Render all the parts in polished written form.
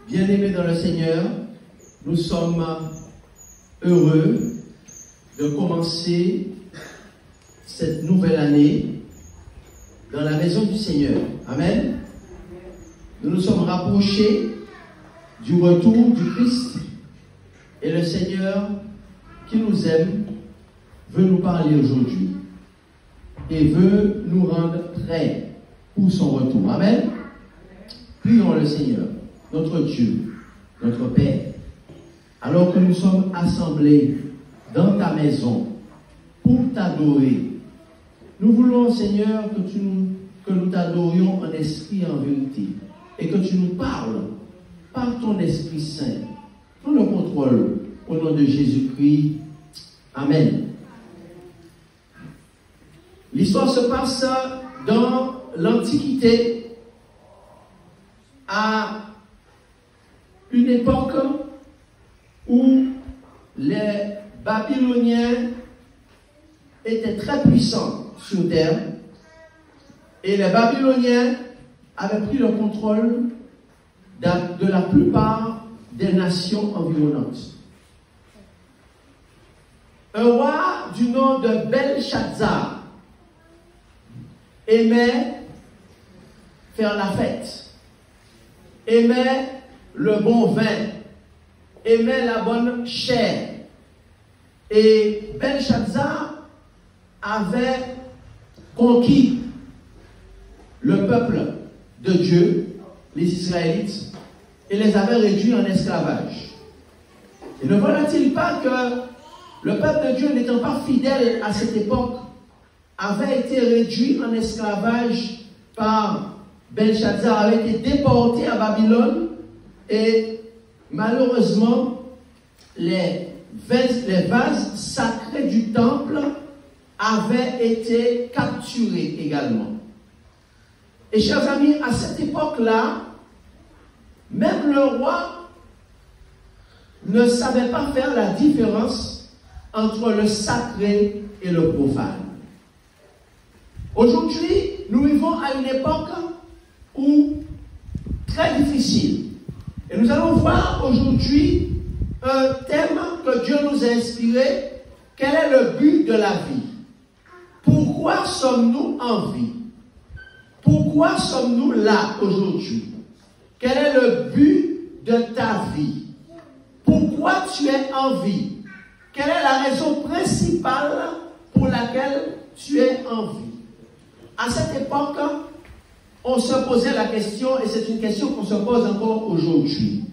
Bien-aimés dans le Seigneur, nous sommes heureux de commencer cette nouvelle année dans la maison du Seigneur. Amen. Nous nous sommes rapprochés du retour du Christ et le Seigneur qui nous aime veut nous parler aujourd'hui et veut nous rendre prêts pour son retour. Amen. Prions le Seigneur, notre Dieu, notre Père, alors que nous sommes assemblés dans ta maison pour t'adorer. Nous voulons, Seigneur, que nous t'adorions en esprit et en vérité, et que tu nous parles par ton Esprit Saint. Prends le contrôle au nom de Jésus-Christ. Amen. L'histoire se passe dans l'Antiquité, à une époque où les Babyloniens étaient très puissants sur terre et les Babyloniens avaient pris le contrôle de la plupart des nations environnantes. Un roi du nom de Belshazzar aimait faire la fête, aimait le bon vin, aimait la bonne chair. Et Belshazzar avait conquis le peuple de Dieu, les Israélites, et les avait réduits en esclavage. Et ne voilà-t-il pas que le peuple de Dieu, n'étant pas fidèle à cette époque, avait été réduit en esclavage par Belshazzar, avait été déporté à Babylone, et malheureusement, les vases sacrés du temple avaient été capturés également. Et chers amis, à cette époque-là, même le roi ne savait pas faire la différence entre le sacré et le profane. Aujourd'hui, nous vivons à une époque où très difficile. Et nous allons voir aujourd'hui un thème que Dieu nous a inspiré. Quel est le but de la vie? Pourquoi sommes-nous en vie? Pourquoi sommes-nous là aujourd'hui? Quel est le but de ta vie? Pourquoi tu es en vie? Quelle est la raison principale pour laquelle tu es en vie? À cette époque, on se posait la question, et c'est une question qu'on se pose encore aujourd'hui.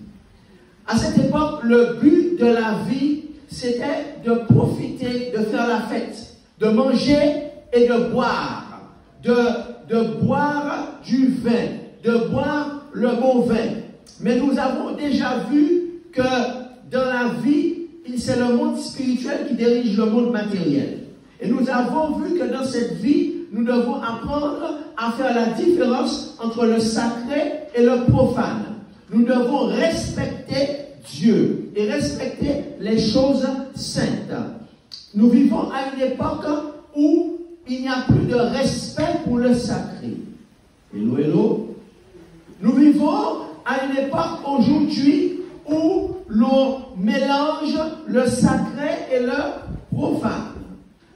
À cette époque, le but de la vie, c'était de profiter, de faire la fête, de manger et de boire, de boire du vin, de boire le bon vin. Mais nous avons déjà vu que dans la vie, c'est le monde spirituel qui dirige le monde matériel. Et nous avons vu que dans cette vie, nous devons apprendre à faire la différence entre le sacré et le profane. Nous devons respecter Dieu et respecter les choses saintes. Nous vivons à une époque où il n'y a plus de respect pour le sacré. Hello, hello. Nous vivons à une époque aujourd'hui où l'on mélange le sacré et le profane.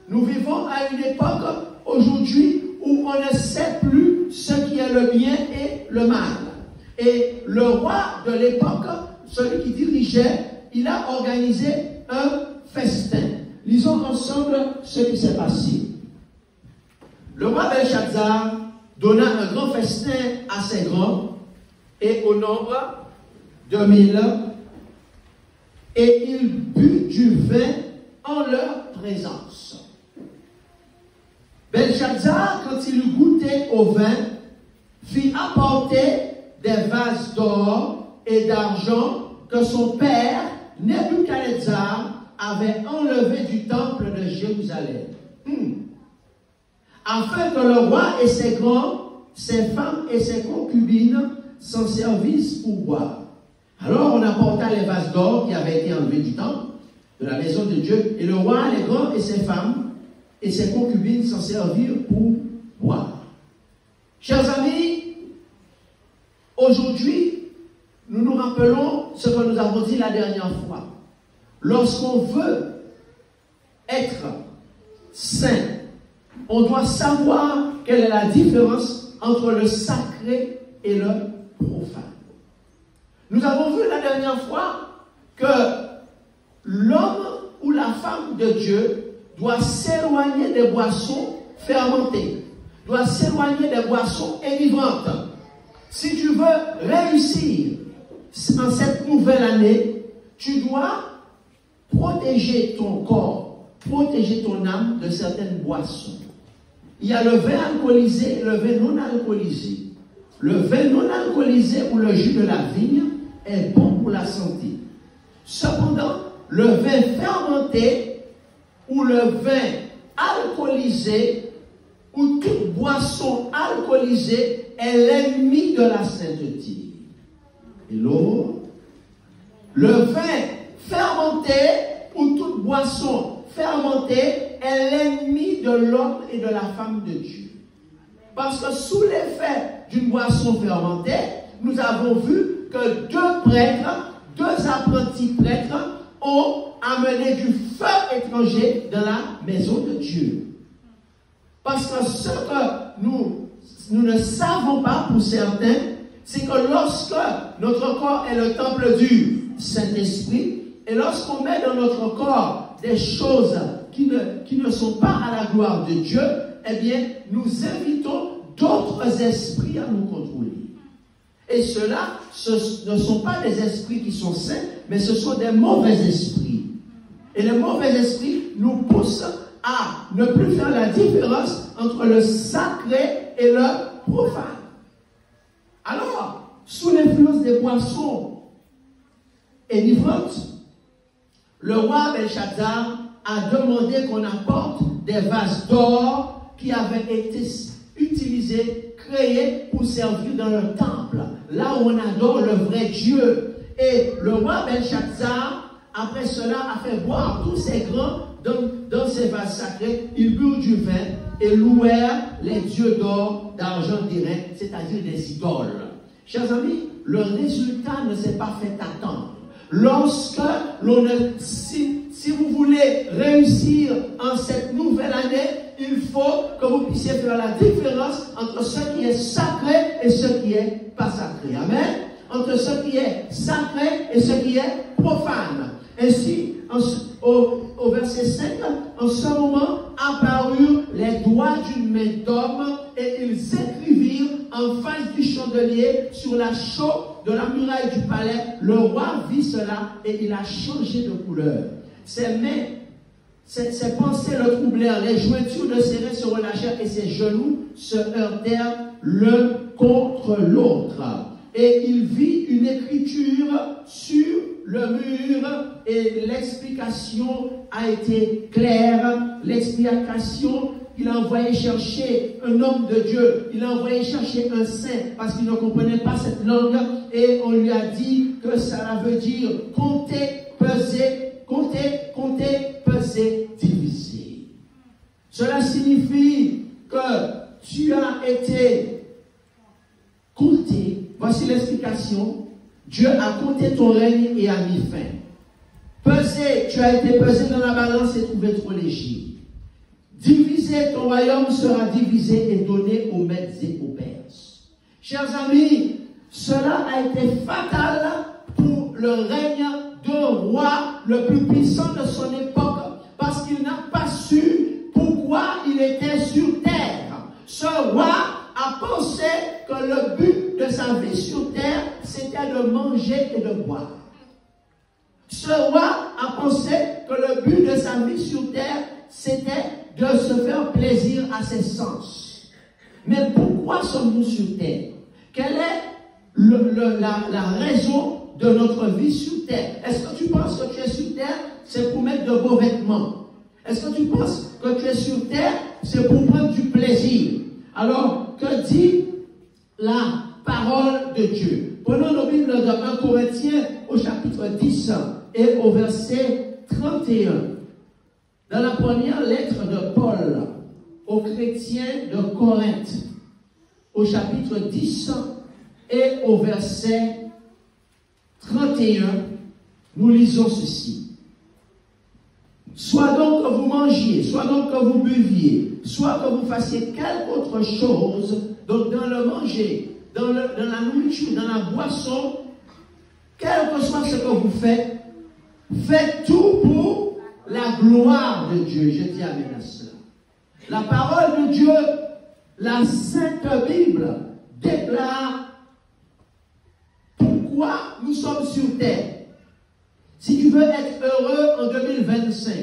Nous vivons à une époque aujourd'hui où on ne sait plus ce qui est le bien et le mal. Et le roi de l'époque, celui qui dirigeait, il a organisé un festin. Lisons ensemble ce qui s'est passé. Le roi Belshazzar donna un grand festin à ses grands, et au nombre de 1000, et il but du vin en leur présence. Belshazzar, quand il eut goûté au vin, fit apporter des vases d'or et d'argent que son père, Nebuchadnezzar, avait enlevés du temple de Jérusalem. Afin que le roi et ses grands, ses femmes et ses concubines s'en servissent pour boire. Alors on apporta les vases d'or qui avaient été enlevés du temple, de la maison de Dieu, et le roi, les grands et ses femmes et ses concubines s'en servirent pour boire. Chers amis, aujourd'hui, nous nous rappelons ce que nous avons dit la dernière fois. Lorsqu'on veut être saint, on doit savoir quelle est la différence entre le sacré et le profane. Nous avons vu la dernière fois que l'homme ou la femme de Dieu doit s'éloigner des boissons fermentées, doit s'éloigner des boissons énivrantes. Si tu veux réussir en cette nouvelle année, tu dois protéger ton corps, protéger ton âme de certaines boissons. Il y a le vin alcoolisé et le vin non alcoolisé. Le vin non alcoolisé ou le jus de la vigne est bon pour la santé. Cependant, le vin fermenté ou le vin alcoolisé ou toute boisson alcoolisée est l'ennemi de la sainteté. Hello? Le vin fermenté ou toute boisson fermentée est l'ennemi de l'homme et de la femme de Dieu. Parce que sous l'effet d'une boisson fermentée, nous avons vu que deux apprentis prêtres ont amené du feu étranger dans la maison de Dieu. Parce que ce que nous ne savons pas pour certains, c'est que lorsque notre corps est le temple du Saint-Esprit, et lorsqu'on met dans notre corps des choses qui ne sont pas à la gloire de Dieu, eh bien, nous invitons d'autres esprits à nous contrôler. Et ceux-là, ce ne sont pas des esprits qui sont saints, mais ce sont des mauvais esprits. Et les mauvais esprits nous poussent à ne plus faire la différence entre le sacré et le profane. Alors, sous l'influence des boissons énivrantes, le roi Belshazzar a demandé qu'on apporte des vases d'or qui avaient été utilisés, créés pour servir dans le temple, là où on adore le vrai Dieu. Et le roi Belshazzar, après cela, a fait boire tous ces grands dans ces vases sacrés. Ils burent du vin et louèrent les dieux d'or, d'argent direct, c'est-à-dire des idoles. Chers amis, le résultat ne s'est pas fait attendre. Lorsque si vous voulez réussir en cette nouvelle année, il faut que vous puissiez faire la différence entre ce qui est sacré et ce qui est pas sacré. Amen. Entre ce qui est sacré et ce qui est profane. Ainsi, au verset 5, en ce moment apparurent les doigts d'une main d'homme et ils écrivirent en face du chandelier sur la chaux de la muraille du palais. Le roi vit cela et il a changé de couleur. Ses mains, ses pensées le troublèrent, les jointures de ses reins se relâchèrent et ses genoux se heurtèrent l'un contre l'autre. Et il vit une écriture sur le mur et l'explication a été claire. L'explication, il a envoyé chercher un homme de Dieu, il a envoyé chercher un saint parce qu'il ne comprenait pas cette langue et on lui a dit que ça veut dire compter, peser, compter, peser, diviser. Cela signifie que tu as été compté. Voici l'explication. Dieu a compté ton règne et a mis fin. Pesé, tu as été pesé dans la balance et trouvé trop léger. Divisé, ton royaume sera divisé et donné aux Mèdes et aux Perses. Chers amis, cela a été fatal pour le règne d'un roi le plus puissant de son époque parce qu'il n'a pas su pourquoi il était sur terre. Ce roi a pensé que le but de sa vie sur terre, c'était de manger et de boire. Ce roi a pensé que le but de sa vie sur terre, c'était de se faire plaisir à ses sens. Mais pourquoi sommes-nous sur terre? Quelle est la raison de notre vie sur terre? Est-ce que tu penses que tu es sur terre, c'est pour mettre de beaux vêtements? Est-ce que tu penses que tu es sur terre, c'est pour prendre du plaisir? Alors, que dit la parole de Dieu? Prenons nos Bibles de 1 Corinthiens au chapitre 10 et au verset 31. Dans la première lettre de Paul aux chrétiens de Corinthe, au chapitre 10 et au verset 31, nous lisons ceci. Soit donc que vous mangiez, soit donc que vous buviez, soit que vous fassiez quelque autre chose, donc dans le manger, dans la nourriture, dans la boisson, quel que soit ce que vous faites, faites tout pour la gloire de Dieu. Je dis amen à cela. La parole de Dieu, la Sainte Bible, déclare pourquoi nous sommes sur terre. Si tu veux être heureux en 2025,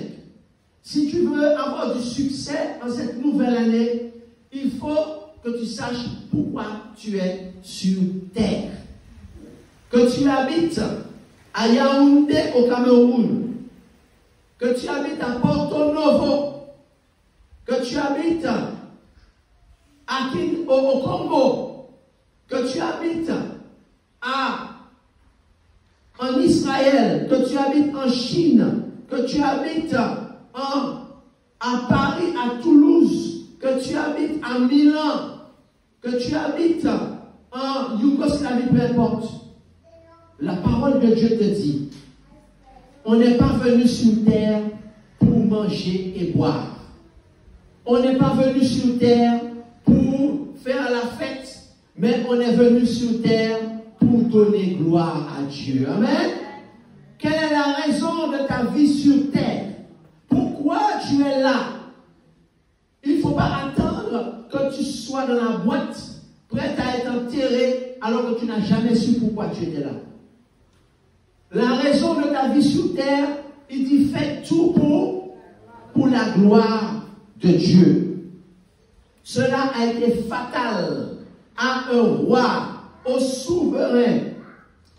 si tu veux avoir du succès en cette nouvelle année, il faut que tu saches pourquoi tu es sur terre. Que tu habites à Yaoundé au Cameroun, que tu habites à Porto Novo, que tu habites au Congo, que tu habites en Israël, que tu habites en Chine, que tu habites à Paris, à Toulouse, que tu habites à Milan, que tu habites en Yougoslavie, peu importe. La parole de Dieu te dit, on n'est pas venu sur terre pour manger et boire. On n'est pas venu sur terre pour faire la fête, mais on est venu sur terre pour donner gloire à Dieu. Amen. Quelle est la raison de ta vie sur terre? Pourquoi tu es là? Il ne faut pas attendre que tu sois dans la boîte, prête à être enterré, alors que tu n'as jamais su pourquoi tu étais là. La raison de ta vie sur terre, il dit fais tout pour la gloire de Dieu. Cela a été fatal à un roi, au souverain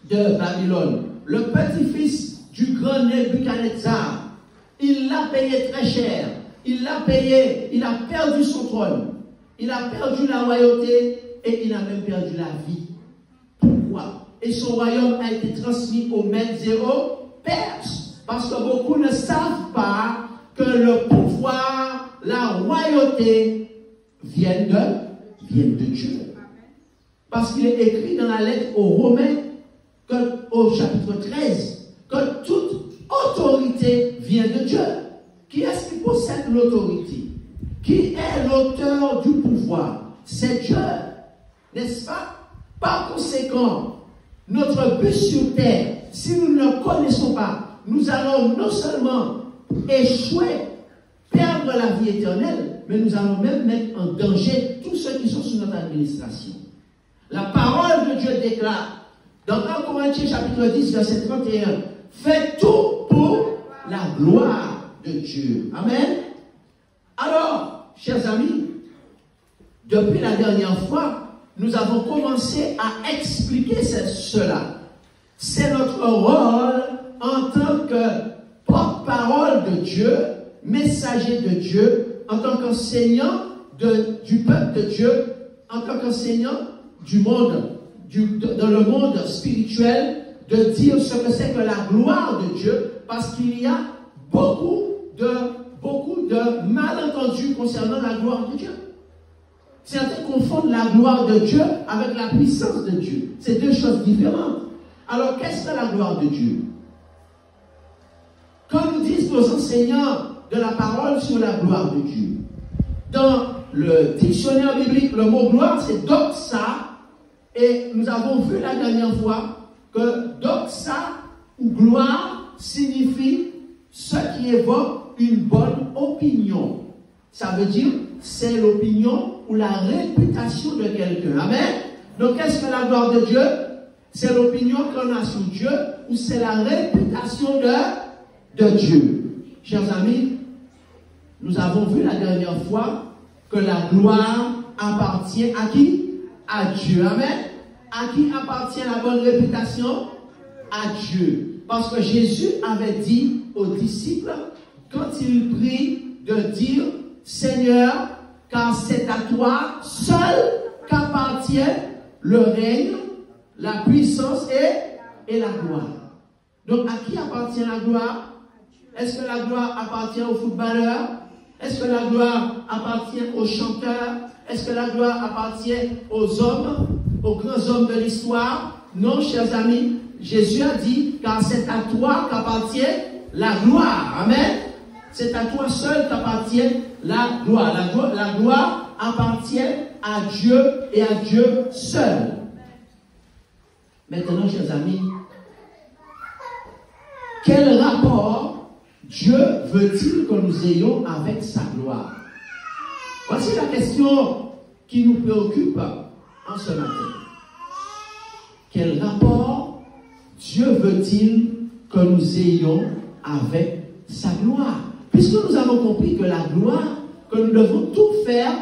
de Babylone, le petit-fils du grand Nebuchadnezzar. Il l'a payé très cher. Il l'a payé, il a perdu son trône. Il a perdu la royauté et il a même perdu la vie. Pourquoi? Et son royaume a été transmis aux Mèdes et aux Perses. Parce que beaucoup ne savent pas que le pouvoir, la royauté viennent de Dieu. Parce qu'il est écrit dans la lettre aux Romains, au chapitre 13, que toute autorité vient de Dieu. Qui est-ce qui possède l'autorité? Qui est l'auteur du pouvoir? C'est Dieu, n'est-ce pas? Par conséquent, notre but sur terre, si nous ne le connaissons pas, nous allons non seulement échouer, perdre la vie éternelle, mais nous allons même mettre en danger tous ceux qui sont sous notre administration. La parole de Dieu déclare, dans 1 Corinthiens chapitre 10, verset 31, faites tout pour la gloire de Dieu. Amen. Alors, chers amis, depuis la dernière fois, nous avons commencé à expliquer cela. C'est notre rôle en tant que porte-parole de Dieu, messager de Dieu, en tant qu'enseignant du peuple de Dieu, en tant qu'enseignant du monde, dans le monde spirituel, de dire ce que c'est que la gloire de Dieu, parce qu'il y a beaucoup de malentendus concernant la gloire de Dieu. Certains confondent la gloire de Dieu avec la puissance de Dieu. C'est deux choses différentes. Alors, qu'est-ce que la gloire de Dieu? Comme nous disent nos enseignants de la parole sur la gloire de Dieu, dans le dictionnaire biblique, le mot gloire, c'est doxa, et nous avons vu la dernière fois que doxa ou gloire signifie ce qui évoque une bonne opinion. Ça veut dire, c'est l'opinion ou la réputation de quelqu'un. Amen. Donc, qu'est-ce que la gloire de Dieu? C'est l'opinion qu'on a sur Dieu ou c'est la réputation de Dieu. Chers amis, nous avons vu la dernière fois que la gloire appartient à qui? À Dieu. Amen. À qui appartient la bonne réputation? À Dieu. Parce que Jésus avait dit aux disciples, quand il prie, de dire, Seigneur, car c'est à toi seul qu'appartient le règne, la puissance et la gloire. Donc, à qui appartient la gloire? Est-ce que la gloire appartient aux footballeurs? Est-ce que la gloire appartient aux chanteurs? Est-ce que la gloire appartient aux hommes, aux grands hommes de l'histoire? Non, chers amis, Jésus a dit, car c'est à toi qu'appartient la gloire. Amen. C'est à toi seul qu'appartient la gloire. La gloire appartient à Dieu et à Dieu seul. Maintenant, chers amis, quel rapport Dieu veut-il que nous ayons avec sa gloire? Voici la question qui nous préoccupe en ce matin. Quel rapport Dieu veut-il que nous ayons avec sa gloire? Puisque nous avons compris que la gloire, que nous devons tout faire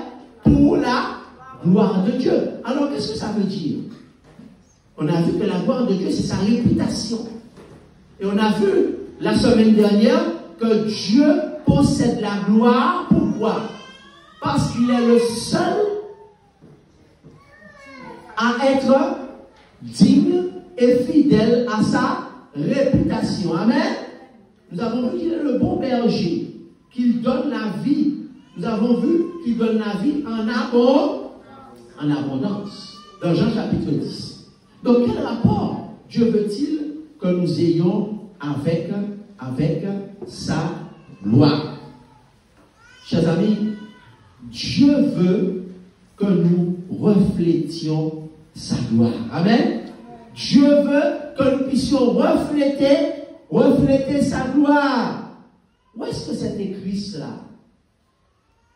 pour la gloire de Dieu. Alors, qu'est-ce que ça veut dire? On a vu que la gloire de Dieu, c'est sa réputation. Et on a vu la semaine dernière que Dieu possède la gloire. Pourquoi? Parce qu'il est le seul à être digne et fidèle à sa réputation. Amen. Nous avons vu qu'il est le bon berger, qu'il donne la vie. Nous avons vu qu'il donne la vie en abondance. Dans Jean chapitre 10. Donc quel rapport Dieu veut-il que nous ayons avec sa gloire? Chers amis, Dieu veut que nous reflétions sa gloire. Amen. Dieu veut que nous puissions refléter sa gloire. Où est-ce que c'est écrit cela?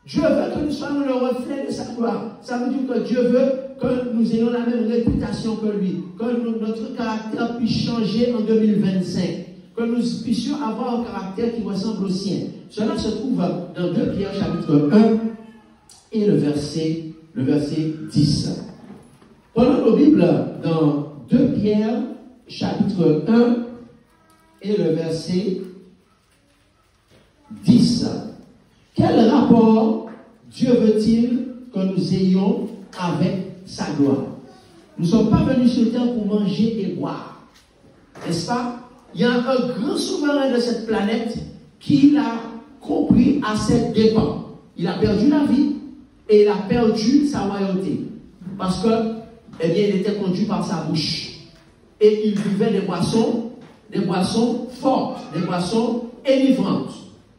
Dieu veut que nous soyons le reflet de sa gloire. Ça veut dire que Dieu veut que nous ayons la même réputation que lui, que notre caractère puisse changer en 2025, que nous puissions avoir un caractère qui ressemble au sien. Cela se trouve dans 2 Pierre chapitre 1 et le verset 10. Prenons nos Bibles dans 2 Pierre chapitre 1 et le verset 10. Quel rapport Dieu veut-il que nous ayons avec sa gloire? Nous ne sommes pas venus sur terre pour manger et boire. N'est-ce pas? Il y a un grand souverain de cette planète qui l'a compris à ses dépens. Il a perdu la vie et il a perdu sa royauté. Parce que, eh bien, il était conduit par sa bouche. Et il buvait des boissons fortes, des boissons énivrantes.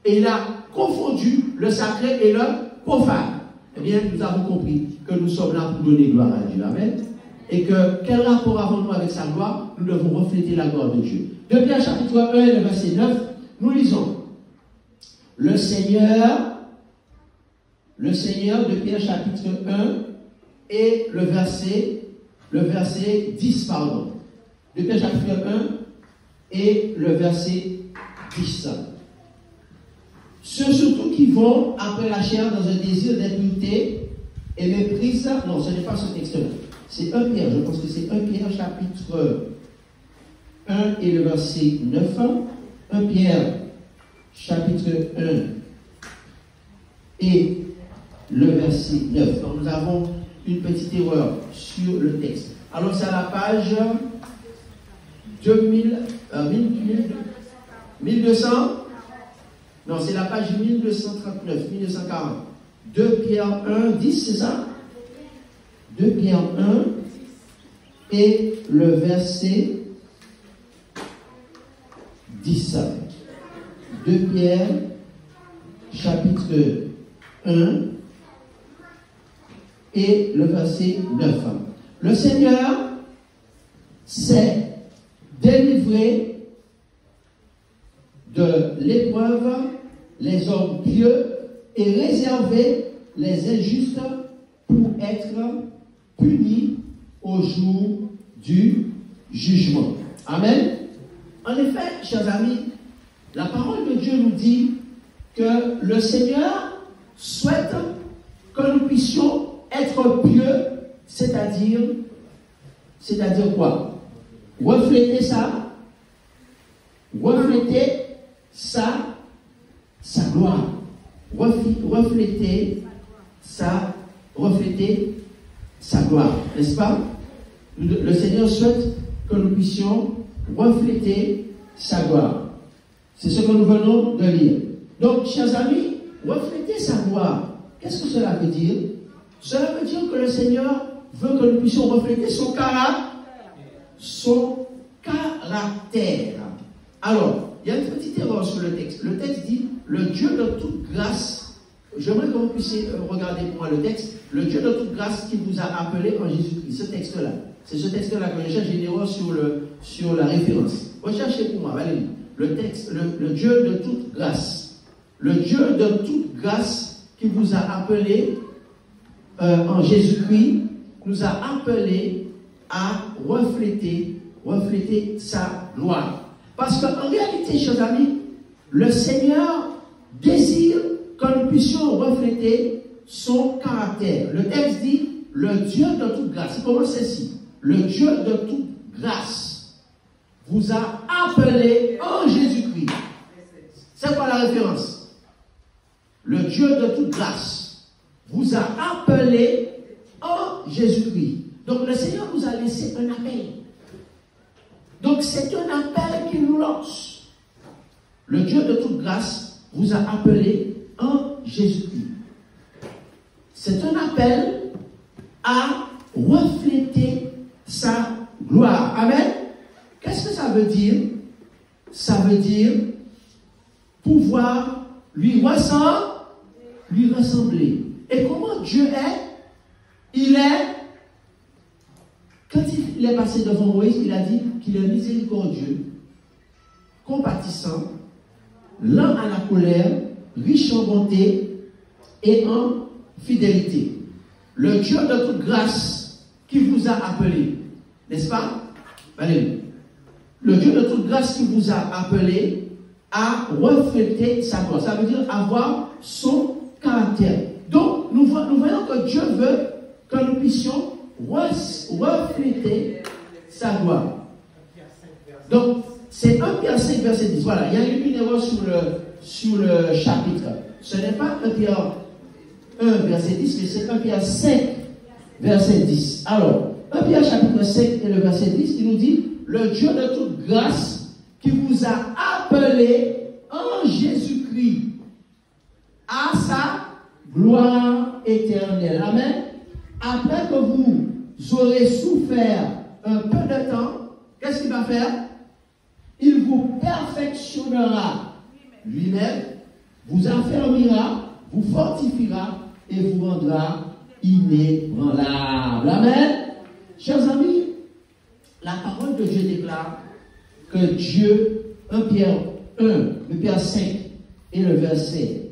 Et il a confondu le sacré et le profane. Eh bien, nous avons compris que nous sommes là pour donner gloire à Dieu. Amen. Et que, quel rapport avons-nous avec sa gloire? Nous devons refléter la gloire de Dieu. 2 Pierre chapitre 1 et le verset 9, nous lisons. Le Seigneur, 2 Pierre chapitre 1 et le verset 10, pardon. 2 Pierre chapitre 1 et le verset 10. Ceux surtout qui vont après la chair dans un désir d'impureté et méprisent, non, ce n'est pas ce texte-là. C'est 1 Pierre, je pense que c'est 1 Pierre chapitre 1 et le verset 9. 1 Pierre chapitre 1 et le verset 9. Donc nous avons une petite erreur sur le texte. Alors c'est à la page 1200. Non, c'est la page 1239, 1240. 2 Pierre 1, 10, c'est ça? 2 Pierre 1 et le verset 10. 2 Pierre chapitre 1 et le verset 9. Le Seigneur s'est délivré de l'épreuve les hommes pieux et réservé les injustes pour être punis au jour du jugement. Amen. En effet, chers amis, la parole de Dieu nous dit que le Seigneur souhaite que nous puissions être pieux, c'est-à-dire quoi? Refléter sa gloire, refléter sa gloire, n'est-ce pas? Le Seigneur souhaite que nous puissions refléter sa gloire. C'est ce que nous venons de lire. Donc, chers amis, refléter sa gloire, qu'est-ce que cela veut dire? Cela veut dire que le Seigneur veut que nous puissions refléter son caractère caractère. Alors, il y a une petite erreur sur le texte. Le texte dit le Dieu de toute grâce. J'aimerais que vous puissiez regarder pour moi le texte. Le Dieu de toute grâce qui vous a appelé en Jésus-Christ. Ce texte-là. C'est ce texte-là que je cherche. J'ai une erreur sur la référence. Recherchez pour moi, Valérie. Le texte, le Dieu de toute grâce. Le Dieu de toute grâce qui vous a appelé en Jésus-Christ, nous a appelé à refléter sa gloire. Parce qu'en réalité, chers amis, le Seigneur désire que nous puissions refléter son caractère. Le texte dit, le Dieu de toute grâce. Il commence ainsi. Le Dieu de toute grâce vous a appelé en Jésus-Christ. C'est quoi la référence? Le Dieu de toute grâce vous a appelé en Jésus-Christ. Donc le Seigneur nous a laissé un appel. Donc c'est un appel qu'il nous lance. Le Dieu de toute grâce vous a appelé en Jésus-Christ. C'est un appel à refléter sa gloire. Amen. Qu'est-ce que ça veut dire? Ça veut dire pouvoir lui ressembler. Et comment Dieu est? Il est, quand il est passé devant Moïse, il a dit qu'il est miséricordieux, compatissant, lent à la colère, riche en bonté et en fidélité. Le Dieu de toute grâce qui vous a appelé, n'est-ce pas? Allez. Le Dieu de toute grâce qui vous a appelé à refléter sa gloire. Ça veut dire avoir son caractère. Donc, nous voyons que Dieu veut que nous puissions refléter sa gloire. Donc, c'est 1 Pierre 5, verset 10. Voilà, il y a eu une erreur sur le chapitre. Ce n'est pas 1 Pierre 1, verset 10, mais c'est 1 Pierre 5, verset 10. Alors, 1 Pierre chapitre 5 et le verset 10, il nous dit, le Dieu de toute grâce qui vous a appelé en Jésus-Christ à sa gloire éternelle. Amen. Après que vous aurez souffert un peu de temps, qu'est-ce qu'il va faire? Il vous perfectionnera lui-même, vous affermira, vous fortifiera et vous rendra inébranlable. Amen. Chers amis, la parole de Dieu déclare que Dieu, 1 Pierre 5 et le verset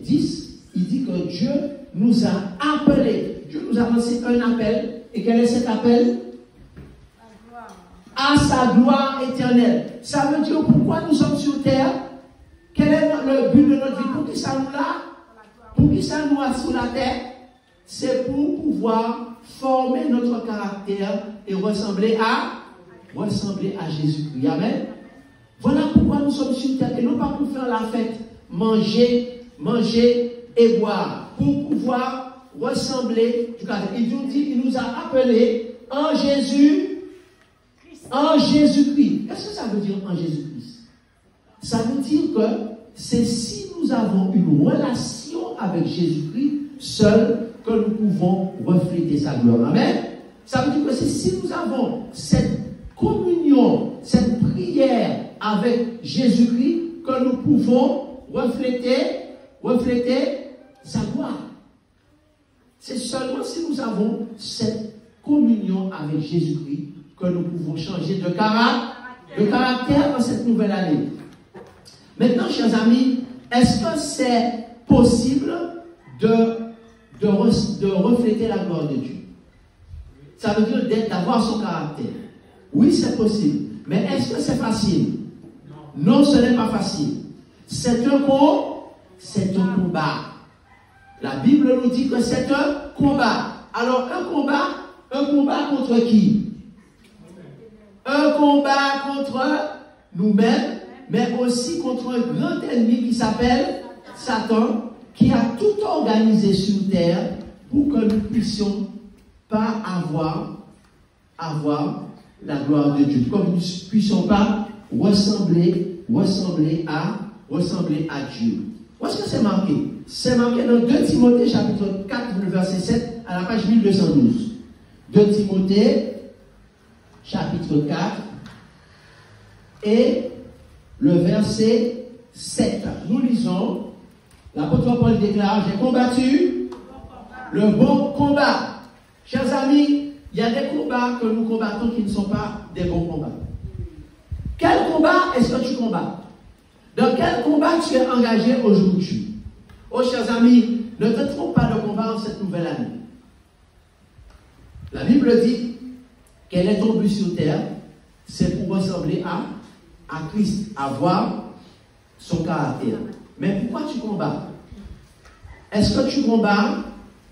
10, il dit que Dieu nous a appelés. Dieu nous a lancé un appel. Et quel est cet appel? À sa gloire éternelle. Ça veut dire pourquoi nous sommes sur terre. Quel est le but de notre vie? Pour qui ça nous là? Pour qui ça nous a sur la terre? C'est pour pouvoir former notre caractère et ressembler à Jésus-Christ. Amen. Voilà pourquoi nous sommes sur terre. Et non pas pour faire la fête, manger et boire. Pour pouvoir ressembler du caractère. Il nous a appelés en Jésus-Christ. Qu'est-ce que ça veut dire en Jésus-Christ? Ça veut dire que c'est si nous avons une relation avec Jésus-Christ seul que nous pouvons refléter sa gloire. Amen. Ça veut dire que c'est si nous avons cette communion, cette prière avec Jésus-Christ que nous pouvons refléter sa gloire. C'est seulement si nous avons cette communion avec Jésus-Christ que nous pouvons changer de caractère dans cette nouvelle année. Maintenant, chers amis, est-ce que c'est possible de refléter la gloire de Dieu? Ça veut dire d'avoir son caractère. Oui, c'est possible. Mais est-ce que c'est facile? Non, ce n'est pas facile. C'est un combat. La Bible nous dit que c'est un combat. Alors, un combat contre qui? Un combat contre nous-mêmes, mais aussi contre un grand ennemi qui s'appelle Satan, qui a tout organisé sur terre pour que nous ne puissions pas avoir la gloire de Dieu, comme nous ne puissions pas ressembler à Dieu. Où est-ce que c'est marqué? C'est marqué dans 2 Timothée chapitre 4, le verset 7, à la page 1212. 2 Timothée chapitre 4 et le verset 7. Nous lisons, l'apôtre Paul déclare, j'ai combattu le bon combat. Chers amis, il y a des combats que nous combattons qui ne sont pas des bons combats. Quel combat est-ce que tu combats? Dans quel combat tu es engagé aujourd'hui? Oh, chers amis, ne te trompe pas de combat en cette nouvelle année. La Bible dit qu'elle est tombée sur terre, c'est pour ressembler à Christ, à voir son caractère. Mais pourquoi tu combats? Est-ce que tu combats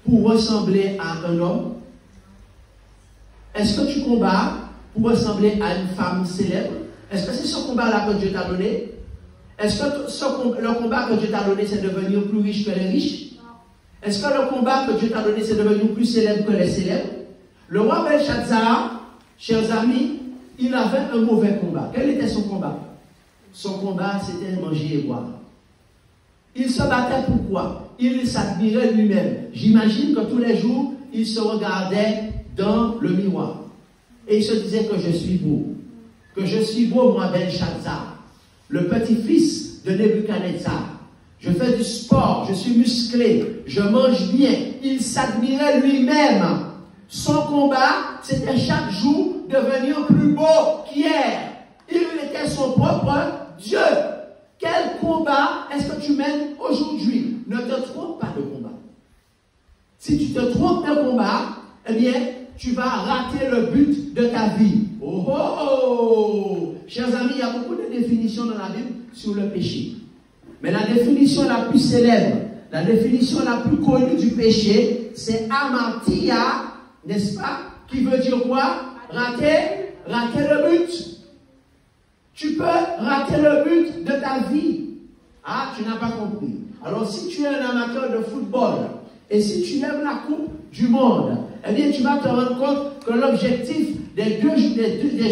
pour ressembler à un homme? Est-ce que tu combats pour ressembler à une femme célèbre? Est-ce que c'est ce combat-là que Dieu t'a donné? Est-ce que le combat que Dieu t'a donné, c'est devenir plus riche que les riches? Est-ce que le combat que Dieu t'a donné, c'est devenir plus célèbre que les célèbres? Le roi Belshazzar, chers amis, il avait un mauvais combat. Quel était son combat? Son combat, c'était manger et boire. Il se battait pourquoi? Il s'admirait lui-même. J'imagine que tous les jours, il se regardait dans le miroir. Et il se disait que je suis beau. Que je suis beau, moi, Belshazzar, le petit-fils de Nebuchadnezzar. Je fais du sport, je suis musclé, je mange bien. Il s'admirait lui-même. Son combat, c'était chaque jour devenir plus beau qu'hier. Il était son propre Dieu. Quel combat est-ce que tu mènes aujourd'hui? Ne te trompe pas de combat. Si tu te trompes de combat, eh bien, tu vas rater le but de ta vie. Oh, oh, oh! Chers amis, il y a beaucoup de définitions dans la Bible sur le péché. Mais la définition la plus célèbre, la définition la plus connue du péché, c'est amartia, n'est-ce pas? Qui veut dire quoi? Rater le but. Tu peux rater le but de ta vie. Ah, tu n'as pas compris. Alors, si tu es un amateur de football, et si tu aimes la Coupe du Monde, eh bien, tu vas te rendre compte que l'objectif des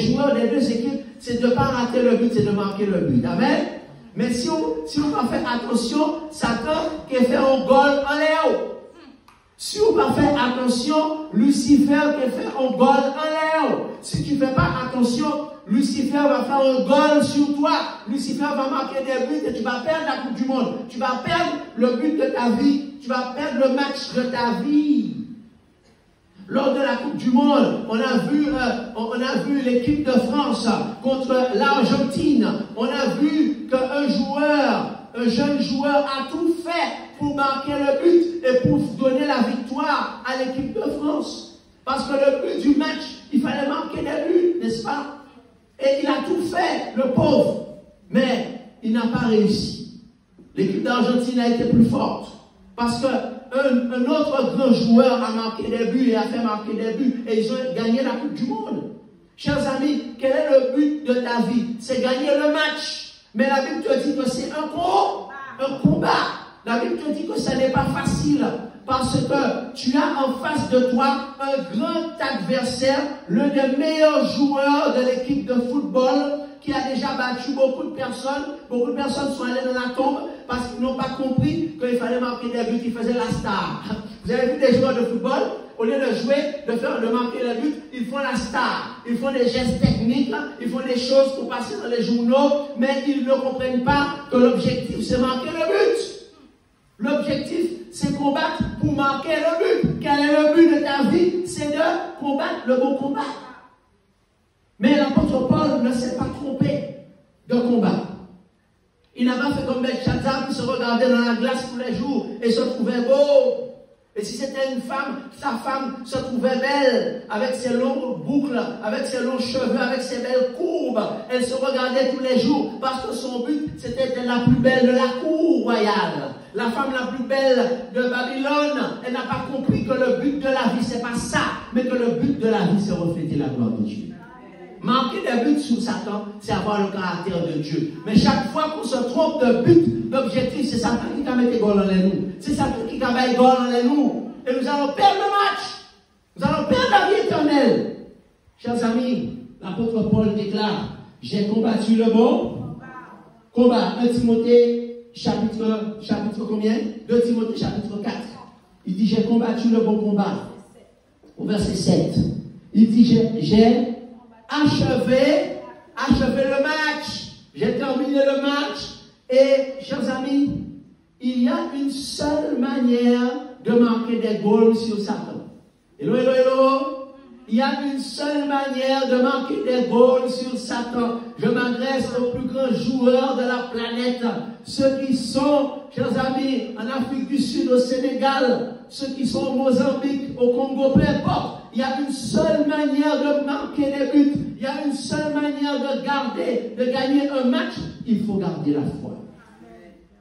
joueurs des deux équipes, c'est de ne pas rater le but, c'est de marquer le but. Amen? Mais si on va faire attention, Satan qui fait un goal en l'air. Si on va faire attention, Lucifer qui fait un goal en l'air. Si tu ne fais pas attention, Lucifer va faire un goal sur toi. Lucifer va marquer des buts et tu vas perdre la Coupe du Monde. Tu vas perdre le but de ta vie. Tu vas perdre le match de ta vie. Lors de la Coupe du Monde, on a vu l'équipe de France contre l'Argentine. On a vu qu'un jeune joueur a tout fait pour marquer le but et pour donner la victoire à l'équipe de France. Parce que le but du match, il fallait marquer des buts, n'est-ce pas? Et il a tout fait, le pauvre. Mais il n'a pas réussi. L'équipe d'Argentine a été plus forte. Parce qu'un autre grand joueur a marqué des buts et a fait marquer des buts. Et ils ont gagné la Coupe du Monde. Chers amis, quel est le but de ta vie? C'est gagner le match. Mais la Bible te dit que c'est un combat. La Bible te dit que ce n'est pas facile. Parce que tu as en face de toi un grand adversaire, l'un des meilleurs joueurs de l'équipe de football qui a déjà battu beaucoup de personnes. Beaucoup de personnes sont allées dans la tombe parce qu'ils n'ont pas compris qu'il fallait marquer des buts, qu'ils faisaient la star. Vous avez vu des joueurs de football, au lieu de jouer, de marquer les buts, ils font la star. Ils font des gestes techniques, ils font des choses pour passer dans les journaux, mais ils ne comprennent pas que l'objectif c'est marquer le but. L'objectif, c'est combattre pour marquer le but. Quel est le but de ta vie? C'est de combattre le bon combat. Mais l'apôtre Paul ne s'est pas trompé de combat. Il n'a pas fait comme Belshazzar qui se regardait dans la glace tous les jours et se trouvait beau. Et si c'était une femme, sa femme se trouvait belle, avec ses longues boucles, avec ses longs cheveux, avec ses belles courbes. Elle se regardait tous les jours parce que son but, c'était d'être la plus belle de la cour royale. La femme la plus belle de Babylone, elle n'a pas compris que le but de la vie, c'est pas ça, mais que le but de la vie, c'est refléter la gloire de Dieu. Marquer des buts sous Satan, c'est avoir le caractère de Dieu. Mais chaque fois qu'on se trompe de but, d'objectif, c'est Satan qui va mettre des goals dans les nous. C'est Satan qui va mettre des goals dans les nous. Et nous allons perdre le match. Nous allons perdre la vie éternelle. Chers amis, l'apôtre Paul déclare, j'ai combattu le bon combat. 1 Timothée, chapitre combien? 2 Timothée, chapitre 4. Il dit, j'ai combattu le bon combat. Au verset 7. Il dit, j'ai achevé le match. J'ai terminé le match et, chers amis, il y a une seule manière de marquer des goals sur Satan. Hello, hello, hello. Il y a une seule manière de marquer des goals sur Satan. Je m'adresse aux plus grands joueurs de la planète. Ceux qui sont, chers amis, en Afrique du Sud, au Sénégal, ceux qui sont au Mozambique, au Congo, peu importe. Il y a une seule manière de marquer des buts. Il y a une seule manière de gagner un match. Il faut garder la foi.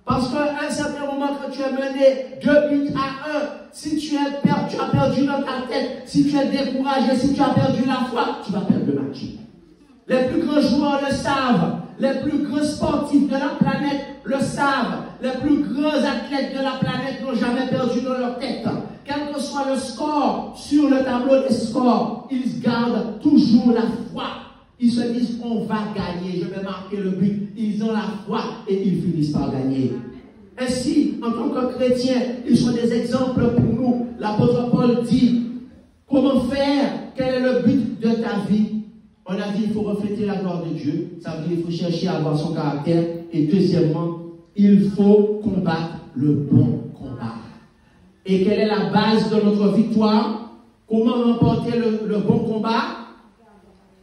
Parce qu'à un certain moment, quand tu es mené 2 buts à 1, si tu as perdu dans ta tête, si tu es découragé, si tu as perdu la foi, tu vas perdre le match. Les plus grands joueurs le savent. Les plus grands sportifs de la planète le savent. Les plus grands athlètes de la planète n'ont jamais perdu dans leur tête. Quel que soit le score sur le tableau des scores, ils gardent toujours la foi. Ils se disent, on va gagner, je vais marquer le but. Ils ont la foi et ils finissent par gagner. Ainsi, en tant que chrétiens, ils sont des exemples pour nous. L'apôtre Paul dit, comment faire? Quel est le but de ta vie? On a dit, il faut refléter la gloire de Dieu. Ça veut dire qu'il faut chercher à avoir son caractère. Et deuxièmement, il faut combattre le bon combat. Et quelle est la base de notre victoire? Comment remporter le bon combat?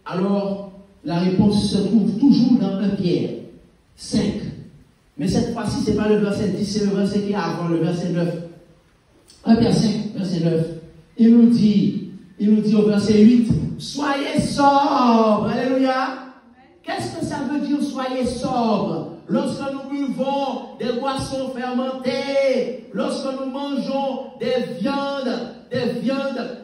Alors, la réponse se trouve toujours dans 1 Pierre 5. Mais cette fois-ci, ce n'est pas le verset 10, c'est le verset qui est avant, le verset 9. 1 Pierre 5, verset 9. Il nous dit au verset 8, soyez sobres. Alléluia. Qu'est-ce que ça veut dire, soyez sobres? Lorsque nous buvons des boissons fermentées, lorsque nous mangeons des viandes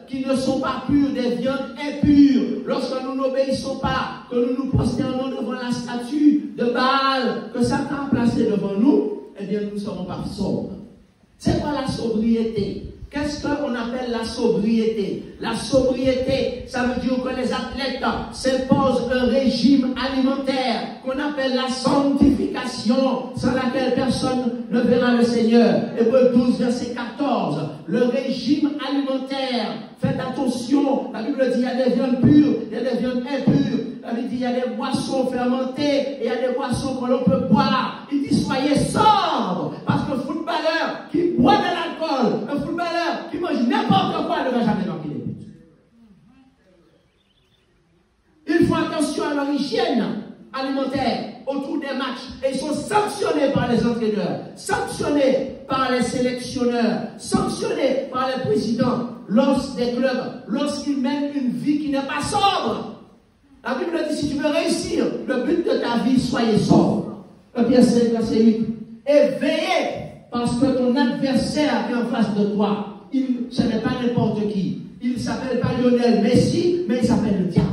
qui ne sont pas pures, des viandes impures, lorsque nous n'obéissons pas, que nous nous prosternons devant la statue de Baal que Satan a placée devant nous, eh bien nous ne serons pas sobres. C'est quoi la sobriété? Qu'est-ce qu'on appelle la sobriété? La sobriété, ça veut dire que les athlètes s'imposent un régime alimentaire qu'on appelle la sanctification, sans laquelle personne ne verra le Seigneur. Hébreux 12, verset 14. Le régime alimentaire, faites attention, la Bible dit il y a des viandes pures, il y a des viandes impures. La Bible dit il y a des boissons fermentées et il y a des boissons que l'on peut boire. Il dit soyez sobres, parce que le footballeur qui boit de l'alcool, un footballeur qui mange n'importe quoi ne va jamais marquer des buts. Ils font attention à leur hygiène alimentaire autour des matchs et ils sont sanctionnés par les entraîneurs, sanctionnés par les sélectionneurs, sanctionnés par les présidents des clubs lorsqu'ils mènent une vie qui n'est pas sobre. La Bible dit si tu veux réussir le but de ta vie, soyez sobre. Pierre 5, verset 8. Et veillez, parce que ton adversaire qui est en face de toi, ce n'est pas n'importe qui. Il ne s'appelle pas Lionel Messi, mais il s'appelle le diable.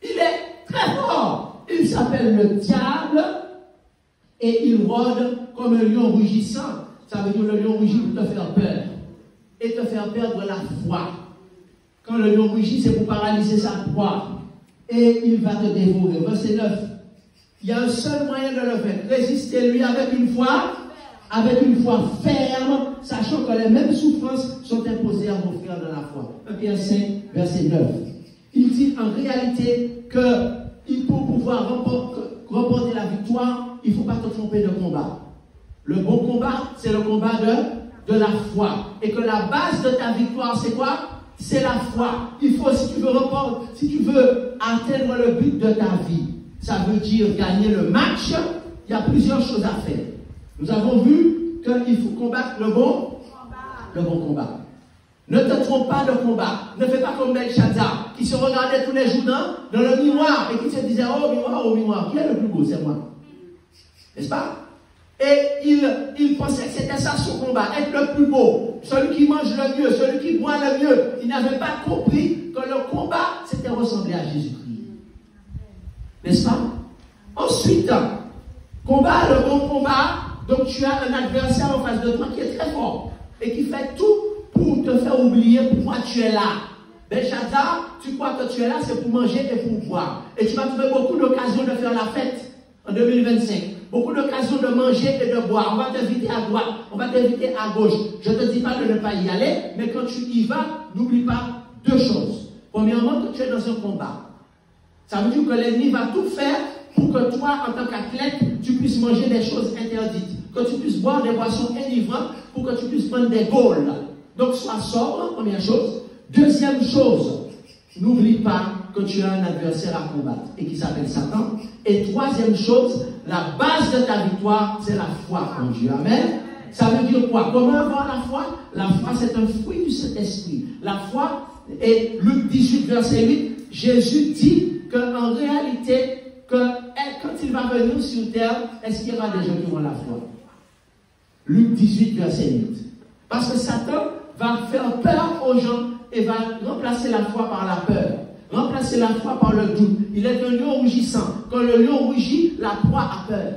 Il est très fort. Il s'appelle le diable et il rôde comme un lion rugissant. Ça veut dire le lion rugit pour te faire peur et te faire perdre la foi. Quand le lion rugit, c'est pour paralyser sa proie. Et il va te dévorer. Verset 9. Il y a un seul moyen de le faire. Résistez-lui avec une foi ferme, sachant que les mêmes souffrances sont imposées à vos frères de la foi. 1 Pierre 5, verset 9. Il dit en réalité que pour pouvoir remporter la victoire, il ne faut pas te tromper de combat. Le bon combat, c'est le combat de la foi. Et que la base de ta victoire, c'est quoi? C'est la foi. Il faut, si tu veux atteindre le but de ta vie, ça veut dire gagner le match, il y a plusieurs choses à faire. Nous avons vu qu'il faut combattre le bon combat. Ne te trompe pas de combat. Ne fais pas comme Belshazzar, qui se regardait tous les jours dans le miroir et qui se disait, oh miroir, qui est le plus beau? C'est moi. N'est-ce pas? Et il pensait que c'était ça son combat, être le plus beau, celui qui mange le mieux, celui qui boit le mieux. Il n'avait pas compris que le combat, c'était ressembler à Jésus-Christ. N'est-ce pas? Ensuite, combat, le bon combat, donc tu as un adversaire en face de toi qui est très fort et qui fait tout pour te faire oublier pourquoi tu es là. Belshazzar, tu crois que tu es là, c'est pour manger et pour boire. Et tu vas trouver beaucoup d'occasions de faire la fête en 2025. Beaucoup d'occasions de manger et de boire. On va t'inviter à droite, on va t'inviter à gauche. Je ne te dis pas de ne pas y aller, mais quand tu y vas, n'oublie pas deux choses. Premièrement, que tu es dans un combat. Ça veut dire que l'ennemi va tout faire pour que toi, en tant qu'athlète, tu puisses manger des choses interdites, que tu puisses boire des boissons enivrantes, pour que tu puisses prendre des goals. Donc, sois sobre, première chose. Deuxième chose, n'oublie pas que tu as un adversaire à combattre et qui s'appelle Satan. Et troisième chose, la base de ta victoire, c'est la foi en Dieu. Amen. Ça veut dire quoi? Comment avoir la foi? La foi, c'est un fruit du Saint-Esprit. La foi, et Luc 18, verset 8, Jésus dit qu'en réalité, quand il va venir sur terre, est-ce qu'il y aura des gens qui ont la foi? Luc 18, verset 8. Parce que Satan va faire peur aux gens et va remplacer la foi par la peur. Remplacer la foi par le doute. Il est un lion rugissant. Quand le lion rugit, la proie a peur.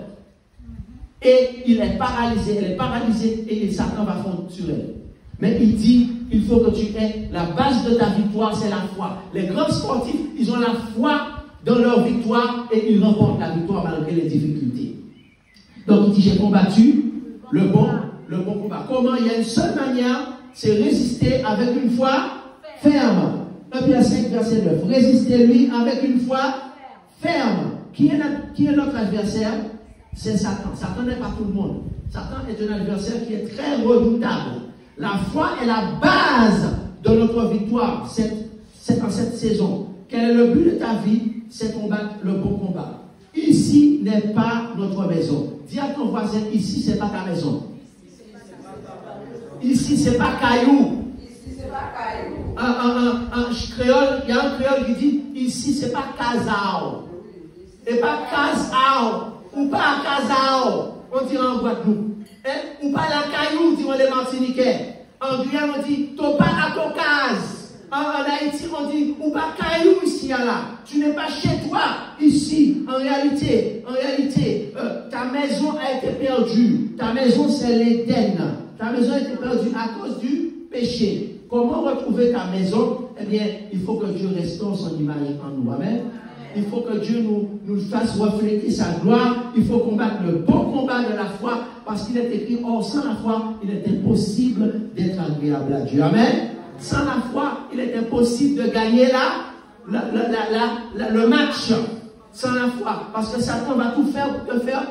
Et il est paralysé. Elle est paralysée et Satan va fondre sur elle. Mais il dit, il faut que tu aies la base de ta victoire, c'est la foi. Les grands sportifs, ils ont la foi dans leur victoire et ils remportent la victoire malgré les difficultés. Donc il dit, j'ai combattu le bon combat. Comment? Il y a une seule manière, c'est résister avec une foi ferme. 1 Pierre 5, verset 9. Résistez-lui avec une foi ferme. Qui est notre adversaire? C'est Satan. Satan n'est pas tout le monde. Satan est un adversaire qui est très redoutable. La foi est la base de notre victoire en cette saison. Quel est le but de ta vie? C'est combattre le bon combat. Ici n'est pas notre maison. Dis à ton voisin, ici c'est pas ta maison. Ici c'est pas caillou. Créole, il y a un créole qui dit, ici c'est pas Casao. Et pas Casao. Ou pas Casao. On dit en Guadeloupe. Ou pas la caillou, dit les Martiniquais. En Guyane, on dit, t'as pas à ton case. En Haïti, on dit, ou pas caillou ici, là. Tu n'es pas chez toi, ici. En réalité, ta maison a été perdue. Ta maison, c'est l'Éden. Ta maison a été perdue à cause du péché. Comment retrouver ta maison? Eh bien, il faut que Dieu restaure son image en nous. Amen. Il faut que Dieu nous fasse refléter sa gloire. Il faut combattre le bon combat de la foi, parce qu'il est écrit, or sans la foi, il est impossible d'être agréable à Dieu. Amen. Sans la foi, il est impossible de gagner le match. Sans la foi. Parce que Satan va tout faire pour te faire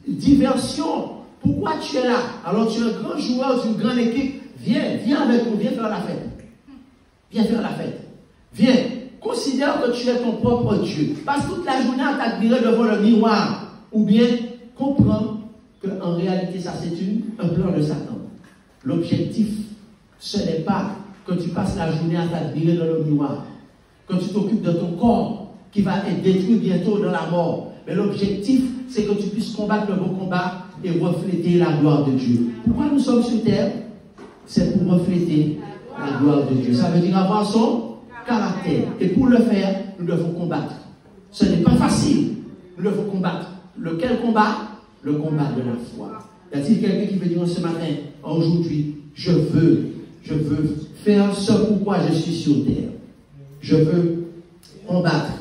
diversion. Pourquoi tu es là? Alors tu es un grand joueur d'une grande équipe. Viens avec nous, viens faire la fête. Viens faire la fête. Viens. Considère que tu es ton propre Dieu. Passe toute la journée à t'admirer devant le miroir. Ou bien, comprends qu'en réalité, ça c'est un plan de Satan. L'objectif, ce n'est pas que tu passes la journée à t'admirer dans le miroir. Que tu t'occupes de ton corps, qui va être détruit bientôt dans la mort. Mais l'objectif, c'est que tu puisses combattre le bon combat et refléter la gloire de Dieu. Pourquoi nous sommes sur terre? C'est pour refléter la gloire de Dieu. Ça veut dire avoir son caractère. Et pour le faire, nous devons combattre. Ce n'est pas facile. Nous devons combattre. Lequel combat? Le combat de la foi. Y a-t-il quelqu'un qui veut dire ce matin, aujourd'hui, je veux faire ce pourquoi je suis sur terre. Je veux combattre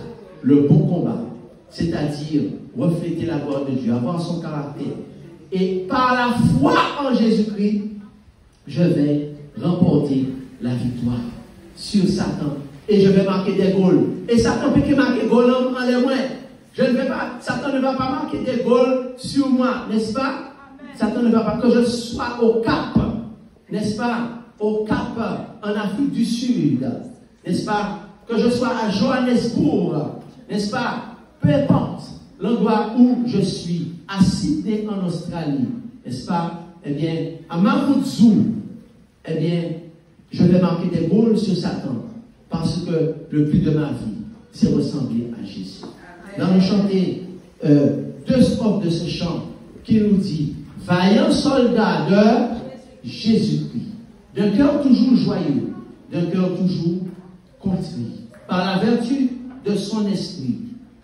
le bon combat. C'est-à-dire refléter la gloire de Dieu, avoir son caractère. Et par la foi en Jésus-Christ, je vais remporter la victoire sur Satan. Et je vais marquer des goals. Et Satan peut que marquer des goals en les moins. Satan ne va pas marquer des goals sur moi, n'est-ce pas? Amen. Satan ne va pas que je sois au Cap, n'est-ce pas? Au Cap, en Afrique du Sud, n'est-ce pas? Que je sois à Johannesburg, n'est-ce pas? Peu importe l'endroit où je suis, à Sydney en Australie, n'est-ce pas? Eh bien, à Mamoudzou, eh bien, je vais marquer des goals sur Satan. Parce que le but de ma vie, c'est ressembler à Jésus. Nous allons chanter deux strophes de ce chant qui nous dit, vaillant soldat de Jésus-Christ, d'un cœur toujours joyeux, d'un cœur toujours contrit, par la vertu de son esprit.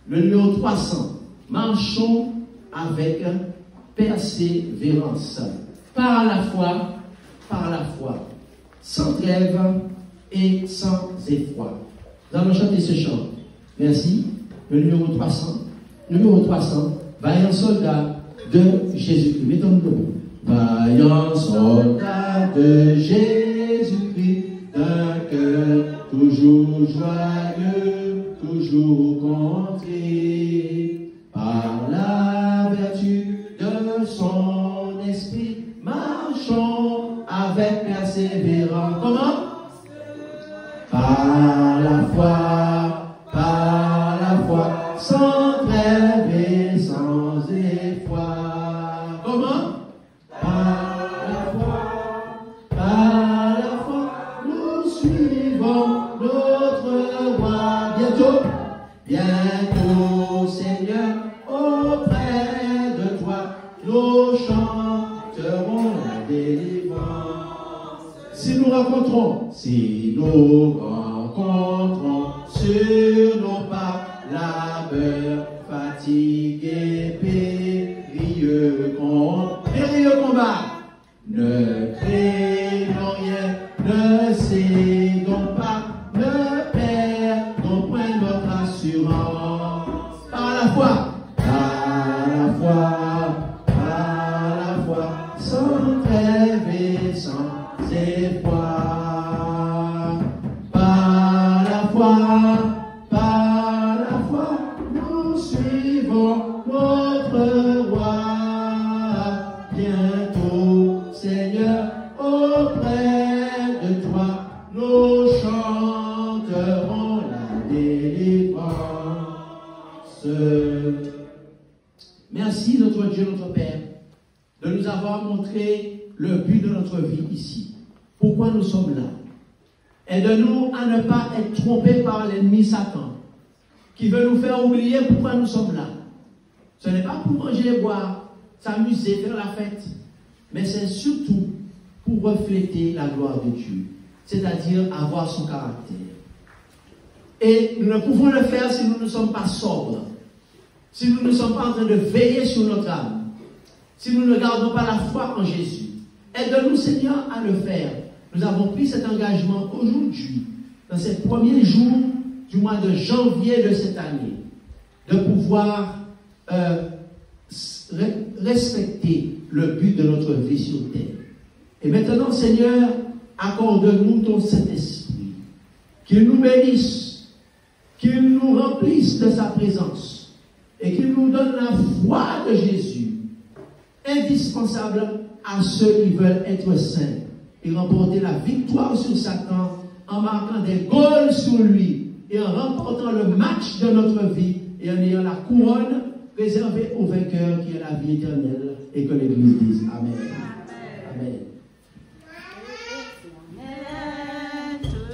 Le numéro 300, marchons avec persévérance, par la foi, sans trêve et sans effroi. Nous allons chanter ce chant. Merci. Le numéro 300. Numéro 300. Vaillant soldat de Jésus-Christ. Mettons-nous debout. Vaillant soldat de Jésus-Christ, d'un cœur toujours joyeux, toujours contré, par la vertu de son esprit, marchons avec persévérance. Comment? Par la foi, sans trêve et sans effroi. Comment? Par la foi, nous suivons notre roi. Bientôt, Seigneur, auprès de toi, nous chanterons la délivrance. Si nous rencontrons sur nos pas labeur, fatigué, périlleux combat, ne craignons rien, ne cédons pas, ne perdons point notre assurance. Par la foi, sans trêve et sans effroi. Par la foi, nous suivons notre roi. Bientôt, Seigneur, auprès de toi, nous chanterons la délivrance. Merci, notre Dieu, notre Père, de nous avoir montré le but de notre vie ici. Pourquoi nous sommes là? Aide-nous à ne pas être trompés par l'ennemi Satan, qui veut nous faire oublier pourquoi nous sommes là. Ce n'est pas pour manger, boire, s'amuser, faire la fête, mais c'est surtout pour refléter la gloire de Dieu, c'est-à-dire avoir son caractère. Et nous ne pouvons le faire si nous ne sommes pas sobres, si nous ne sommes pas en train de veiller sur notre âme, si nous ne gardons pas la foi en Jésus. Aide-nous, Seigneur, à le faire. Nous avons pris cet engagement aujourd'hui, dans ces premiers jours du mois de janvier de cette année, de pouvoir respecter le but de notre vie sur terre. Et maintenant, Seigneur, accorde-nous ton Saint-Esprit, qu'il nous bénisse, qu'il nous remplisse de sa présence et qu'il nous donne la foi de Jésus, indispensable à ceux qui veulent être saints et remporter la victoire sur Satan en marquant des goals sur lui et en remportant le match de notre vie et en ayant la couronne réservée au vainqueur qui est la vie éternelle, et que l'Église dise Amen. Amen.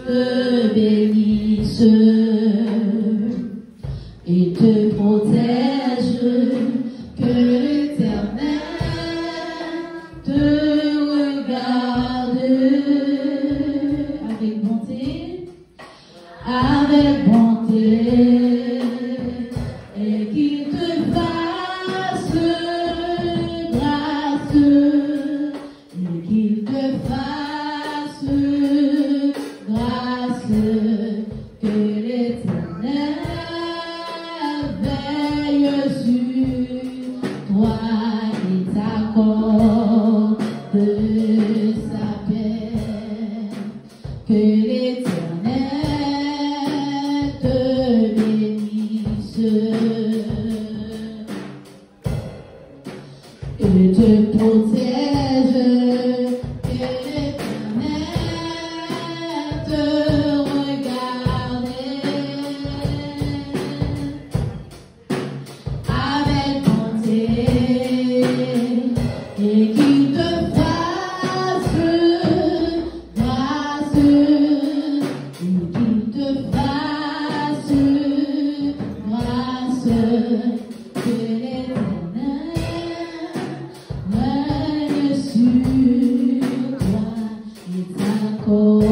Te bénisse et te protège, que l'Éternel te regarde avec bonté, et qu'il te fasse grâce, et qu'il te fasse grâce, que l'Éternel veille sur toi et t'accorde sa paix, que l'Éternel te bénisse et te protège, que l'Éternel te regarde avec bonté, et qu'il te fasse grâce, et qu'il te fasse grâce, que l'Éternel règne sur toi et t'accorde